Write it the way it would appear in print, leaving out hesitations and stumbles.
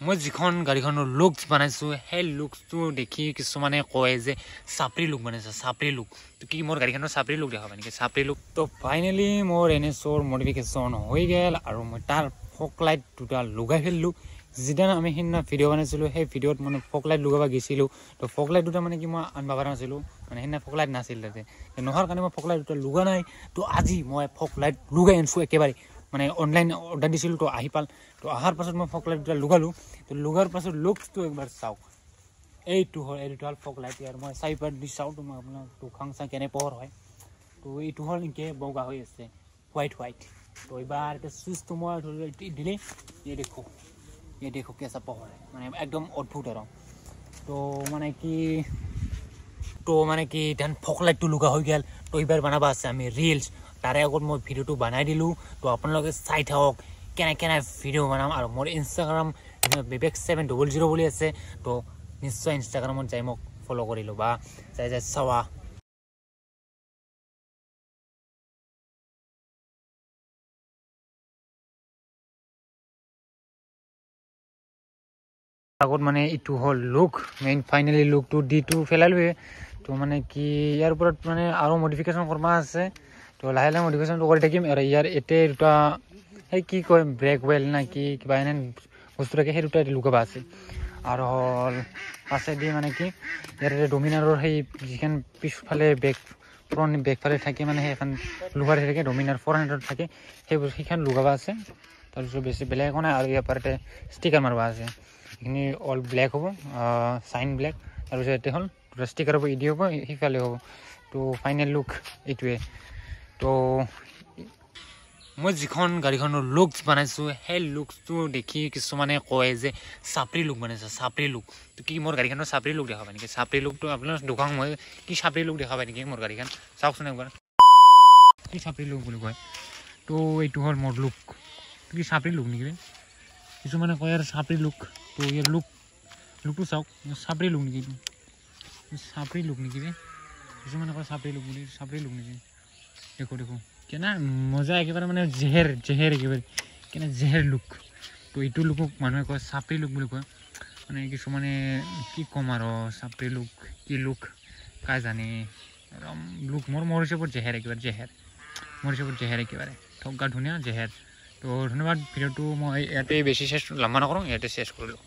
মই যিখন গাড়ীখনৰ লুকছ বনাইছো সেই লুকছটো দেখি কিছুমানে কয় যে চাপৰি লুক বনাইছে চাপৰি লুক তো কি মোৰ গাড়ীখনৰ চাপৰি লুক দেখাবা নেকি চাপৰি লুক তো ফাইনেলি মোৰ NSৰ মডিফিকেশ্যন হৈ গেল আৰু মই তাৰ ফক লাইট দুটা লগাই ফেললো যেদিনা আমি সেইদিনা ভিডিঅ' বনাইছিলোঁ সেই ভিডিঅ'ত মানে ফক লাইট লগাব গৈছিলোঁ তো ফক লাইট দুটা মানে কি মই আনিব পৰা নাছিলোঁ মানে সেইদিনা ফক লাইট নাছিল তাতে নোহোৱাৰ কাৰণে মই ফক লাইট দুটা লগোৱা নাই তো আজি মই ফক লাইট লগাই আনিছোঁ একেবাৰে মানে অনলাইন অৰ্ডাৰ দিছিলোঁ তো আহি পাল তো অহাৰ পাছত মই ফক লাইট দুটা লগালোঁ তো লগাৰ পাছত লুকছটো একবাৰ চাওক এইটো হ'ল ফক লাইট ইয়াৰ মই চাইপাৰ দি চাওঁ তো মই আপোনাক দুখাং চাই কেনে পোহৰ হয় তো এইটো হ'ল নেকি বগা হৈ আছে হোৱাইট তো এইবাৰ এতিয়া চুইচটো মই দিলে ये देखो कैसा पावर है মানে একদম অদ্ভুত আৰু তো মানে কি ধান ফক লাইটটো লগা হৈ গেল তো এইবাৰ বনাবা আছে আমি ৰিলছ তাৰে আগত মই ভিডিঅ'টো বনাই দিলোঁ তো আপোনালোকে চাই থাকক কেনে ভিডিঅ' বনাম আৰু মোৰ ইনষ্টাগ্ৰাম Vivek700 বুলি আছে তো নিশ্চয় ইনষ্টাগ্ৰামত যাই মোক ফলো কৰি ল'বা যাই চাৱা আগত মানে ইটো হল লুক মেইন ফাইনালি লুকটো ডিটো ফেলালোৱে তো মানে কি ইয়াৰ ওপৰত মানে আৰু মডিফিকেশ্যন কৰবা আছে তো লাহে মডিফিকেশ্যনটো কৰি থাকিম আৰু ইয়াৰ এতে দুটা সেই কি কয় ব্ৰেক ৱেল না কি কিবা এনে বস্তু থাকে সেই দুটা লুকাবা আছে আৰু হল আছে দি মানে কি ইয়াৰ ডমিনাৰৰ সেই যিখন পিছফালে ফ্ৰণ্ট বেকফালে থাকে মানে সেইখন লুকাৰ থাকে ডমিনাৰ 400 থাকে সেইখন লুকাবা আছে তাৰপিছত বেছি বেলেগ একো নাই আৰু ইয়াৰ পাৰতে ষ্টিকাৰ মাৰবা আছে এখানে অল ব্ল্যাক হবো সাইন ব্ল্যাক আর যেতে হল স্টিকার হবো ইডি হবো হিফালে হবো তো ফাইনাল লুক এইটোৱে তো মই যিখন গাড়ীখনৰ লুকছ বনাইছো সেই লুকছটো দেখি কিছুমানে কয় যে চাপৰি লুক বনাইছে চাপৰি লুক তো কি মোৰ গাড়ীখনৰ চাপৰি লুক দেখাবা নেকি চাপৰি লুকটো আপোনাৰ দোকান মই কি চাপৰি লুক দেখাবা নেকি মোৰ গাড়ীখন চাওকচোন একবাৰ কি চাপৰি লুক বুলি কয় তো এইটো হ'ল মোৰ লুক কি চাপৰি লুক নেকি কিছুমানে কয় আৰু চাপৰি লুক তো ইয়াৰ লুকটো চাওক চাপৰি লুক নেকি চাপৰি লুক নেকি ৰে কিছুমানে কয় চাপৰি লুক বুলি চাপৰি লুক নেকি দেখো কেনা মজা একেবাৰে মানে জেহেৰ একেবাৰে কেনে জেহেৰ লুক তো এইটো লুকক মানুহে কয় চাপৰি লুক বুলি কয় মানে কিছুমানে কি ক'ম আৰু চাপৰি লুক কি লুক কাই জানে লুক মোৰ হিচাপত জেহেৰ একেবাৰে মোৰ হিচাপত জেহেৰ একেবাৰে ঠগা ধুনীয়া জেহেৰ তো ধন্যবাদ ভিডিঅ'টো মই ইয়াতে বেছি শেষ লম্বা নকৰোঁ ইয়াতে শেষ কৰিলোঁ